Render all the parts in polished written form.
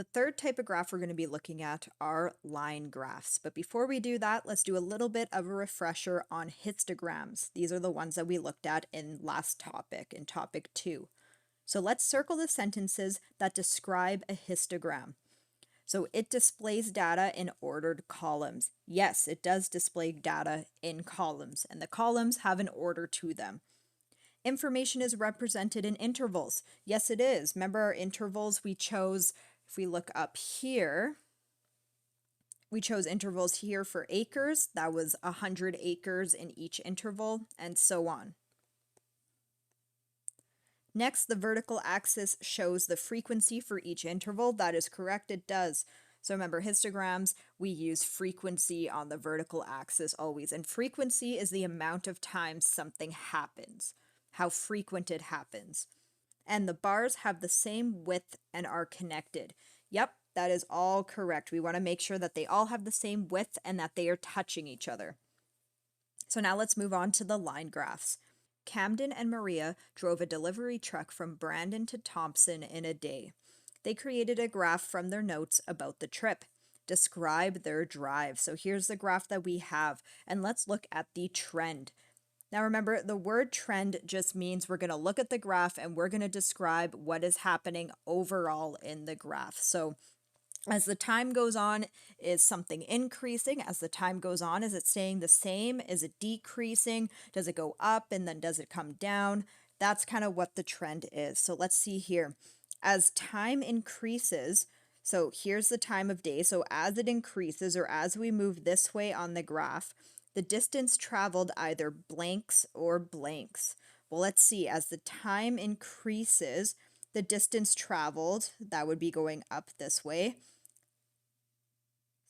The third type of graph we're going to be looking at are line graphs. But before we do that, let's do a little bit of a refresher on histograms. These are the ones that we looked at in last topic, in topic 2. So let's circle the sentences that describe a histogram. So it displays data in ordered columns. Yes, it does display data in columns, and the columns have an order to them. Information is represented in intervals. Yes, it is. Remember our intervals we chose, if we look up here, we chose intervals here for acres. That was 100 acres in each interval, and so on. Next, the vertical axis shows the frequency for each interval. That is correct, it does. So remember, histograms, we use frequency on the vertical axis always. And frequency is the amount of times something happens, how frequent it happens. And the bars have the same width and are connected. Yep, that is all correct. We want to make sure that they all have the same width and that they are touching each other. So now let's move on to the line graphs. Camden and Maria drove a delivery truck from Brandon to Thompson in a day. They created a graph from their notes about the trip. Describe their drive. So here's the graph that we have, and let's look at the trend. Now remember, the word trend just means we're going to look at the graph and we're going to describe what is happening overall in the graph. So as the time goes on, is something increasing? As the time goes on, is it staying the same? Is it decreasing? Does it go up and then does it come down? That's kind of what the trend is. So let's see here. As time increases, so here's the time of day. So as it increases, or as we move this way on the graph, the distance traveled either blanks or blanks. Well, let's see. As the time increases, the distance traveled, that would be going up this way.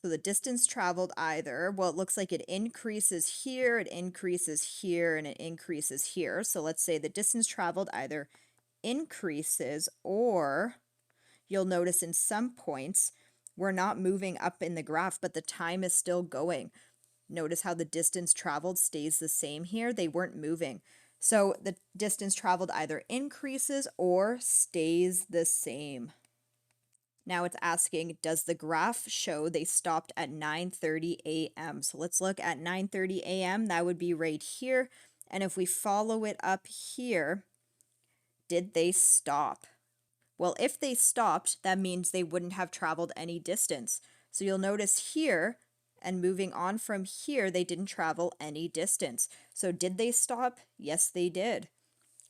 So the distance traveled either, well, it looks like it increases here, it increases here, and it increases here. So let's say the distance traveled either increases, or you'll notice in some points, we're not moving up in the graph, but the time is still going. Notice how the distance traveled stays the same here. They weren't moving. So the distance traveled either increases or stays the same. Now it's asking, does the graph show they stopped at 9:30 a.m.? So let's look at 9:30 a.m. That would be right here. And if we follow it up here, did they stop? Well, if they stopped, that means they wouldn't have traveled any distance. So you'll notice here, and moving on from here, they didn't travel any distance. So did they stop? Yes, they did.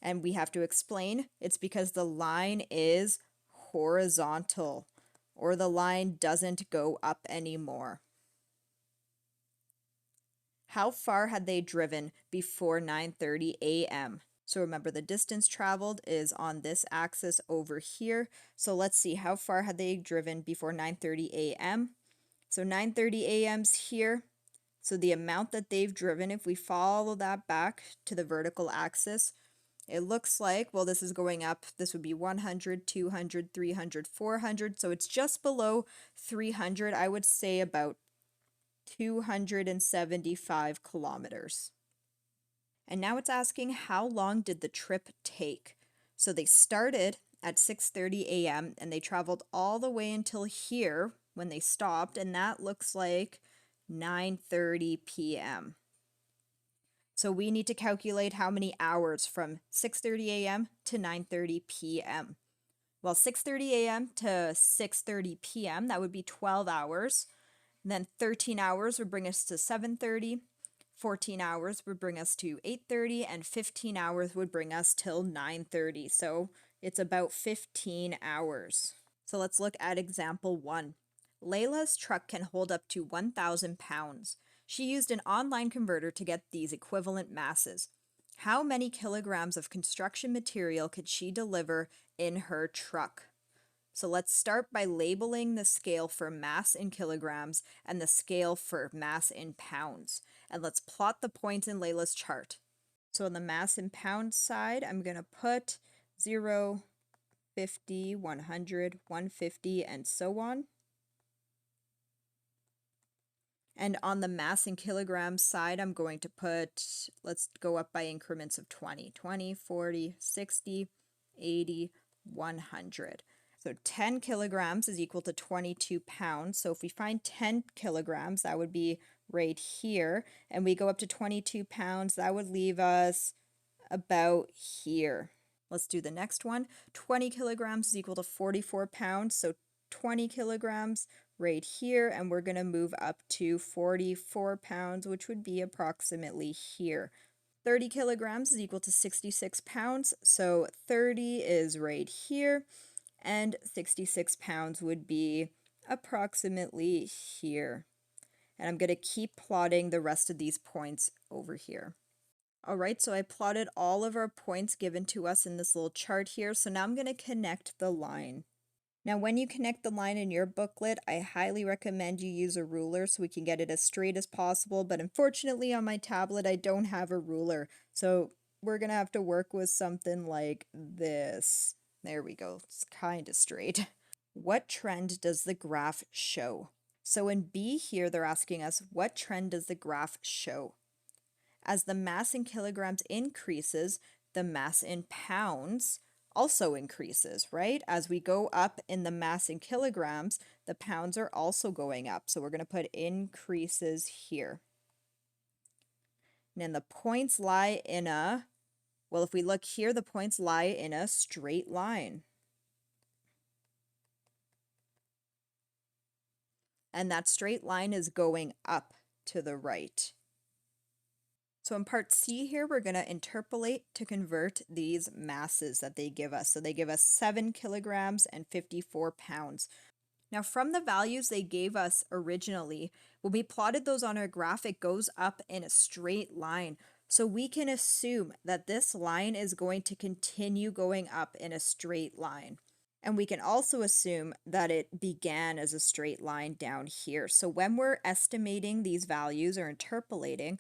And we have to explain, it's because the line is horizontal, or the line doesn't go up anymore. How far had they driven before 9:30 a.m.? So remember, the distance traveled is on this axis over here. So let's see, how far had they driven before 9:30 a.m.? So 9:30 a.m.'s here. So the amount that they've driven, if we follow that back to the vertical axis, it looks like, well, this is going up. This would be 100, 200, 300, 400. So it's just below 300. I would say about 275 kilometers. And now it's asking, how long did the trip take? So they started at 6:30 a.m. and they traveled all the way until here when they stopped, and that looks like 9:30 p.m. So we need to calculate how many hours from 6:30 a.m. to 9:30 p.m. Well, 6:30 a.m. to 6:30 p.m., that would be 12 hours. And then 13 hours would bring us to 7:30. 14 hours would bring us to 8:30, and 15 hours would bring us till 9:30. So it's about 15 hours. So let's look at example 1. Layla's truck can hold up to 1,000 pounds. She used an online converter to get these equivalent masses. How many kilograms of construction material could she deliver in her truck? So let's start by labeling the scale for mass in kilograms and the scale for mass in pounds. And let's plot the points in Layla's chart. So on the mass in pounds side, I'm going to put 0, 50, 100, 150, and so on. And on the mass in kilograms side, I'm going to put, let's go up by increments of 20, 20, 40, 60, 80, 100. So 10 kilograms is equal to 22 pounds. So if we find 10 kilograms, that would be right here. And we go up to 22 pounds, that would leave us about here. Let's do the next one. 20 kilograms is equal to 44 pounds. So 20 kilograms right here. And we're going to move up to 44 pounds, which would be approximately here. 30 kilograms is equal to 66 pounds. So 30 is right here. And 66 pounds would be approximately here. And I'm going to keep plotting the rest of these points over here. All right, so I plotted all of our points given to us in this little chart here. So now I'm going to connect the line. Now, when you connect the line in your booklet, I highly recommend you use a ruler so we can get it as straight as possible. But unfortunately, on my tablet, I don't have a ruler. So we're going to have to work with something like this. There we go. It's kind of straight. What trend does the graph show? So in B here, they're asking us, what trend does the graph show? As the mass in kilograms increases, the mass in pounds also increases, right? As we go up in the mass in kilograms, the pounds are also going up. So we're going to put increases here. And then the points lie in a, well, if we look here, the points lie in a straight line. And that straight line is going up to the right. So in part C here, we're going to interpolate to convert these masses that they give us. So they give us 7 kilograms and 54 pounds. Now from the values they gave us originally, when we plotted those on our graph, it goes up in a straight line. So we can assume that this line is going to continue going up in a straight line. And we can also assume that it began as a straight line down here. So when we're estimating these values or interpolating,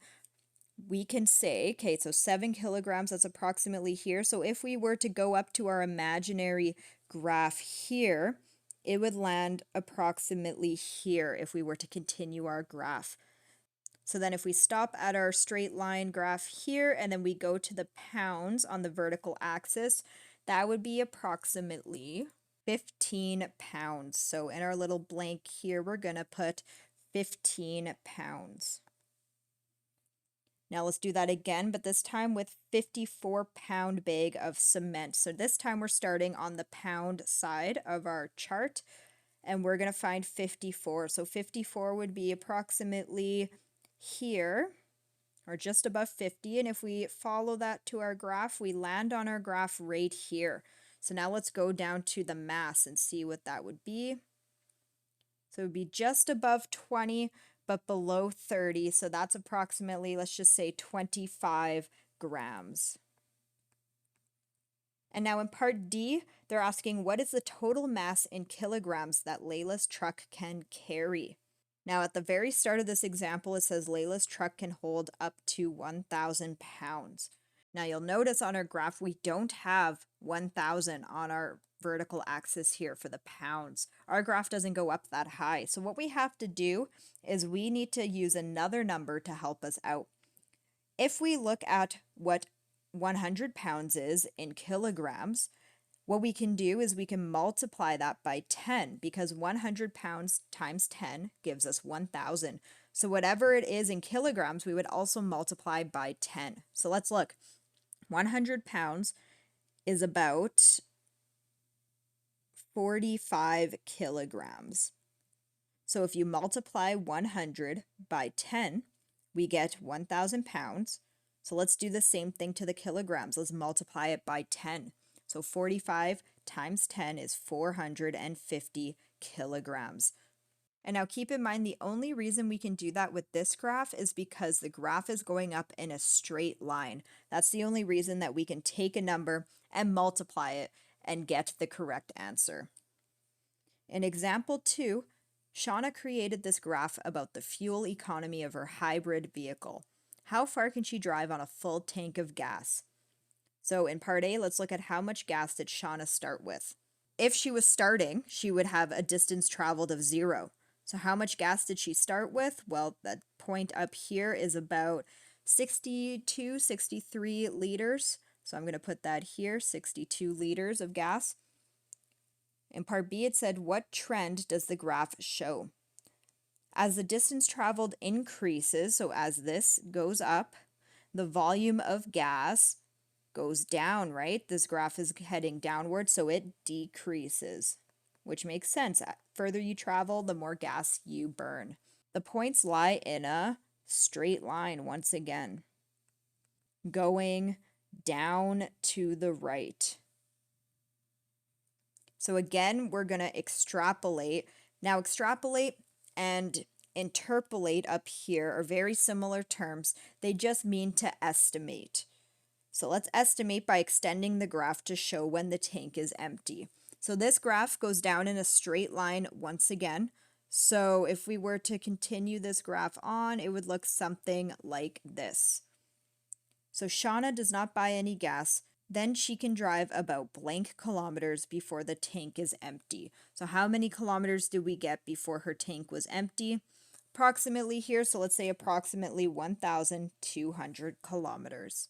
we can say, okay, so 7 kilograms, that's approximately here. So if we were to go up to our imaginary graph here, it would land approximately here if we were to continue our graph. So then if we stop at our straight line graph here, and then we go to the pounds on the vertical axis, that would be approximately 15 pounds. So in our little blank here, we're going to put 15 pounds. Now let's do that again, but this time with 54-pound bag of cement. So this time we're starting on the pound side of our chart, and we're going to find 54. So 54 would be approximately here, or just above 50. And if we follow that to our graph, we land on our graph right here. So now let's go down to the mass and see what that would be. So it would be just above 20, but below 30. So that's approximately, let's just say 25 grams. And now in part D, they're asking, what is the total mass in kilograms that Layla's truck can carry? Now at the very start of this example, it says Layla's truck can hold up to 1,000 pounds. Now you'll notice on our graph, we don't have 1,000 on our vertical axis here for the pounds. Our graph doesn't go up that high. So what we have to do is we need to use another number to help us out. If we look at what 100 pounds is in kilograms, what we can do is we can multiply that by 10, because 100 pounds times 10 gives us 1,000. So whatever it is in kilograms, we would also multiply by 10. So let's look. 100 pounds is about 45 kilograms. So if you multiply 100 by 10, we get 1,000 pounds. So let's do the same thing to the kilograms. Let's multiply it by 10. So 45 times 10 is 450 kilograms. And now keep in mind, the only reason we can do that with this graph is because the graph is going up in a straight line. That's the only reason that we can take a number and multiply it and get the correct answer. In example 2, Shauna created this graph about the fuel economy of her hybrid vehicle. How far can she drive on a full tank of gas? So in part A, let's look at how much gas did Shauna start with. If she was starting, she would have a distance traveled of 0. So how much gas did she start with? Well, that point up here is about 62, 63 liters. So I'm going to put that here, 62 liters of gas. In part B, it said, what trend does the graph show? As the distance traveled increases, so as this goes up, the volume of gas goes down, right? This graph is heading downward, so it decreases, which makes sense. Further you travel, the more gas you burn. The points lie in a straight line once again, going down to the right. So again, we're going to extrapolate. Now extrapolate and interpolate up here are very similar terms. They just mean to estimate. So let's estimate by extending the graph to show when the tank is empty. So this graph goes down in a straight line once again. So if we were to continue this graph on, it would look something like this. So Shauna does not buy any gas. Then she can drive about blank kilometers before the tank is empty. So how many kilometers did we get before her tank was empty? Approximately here, so let's say approximately 1,200 kilometers.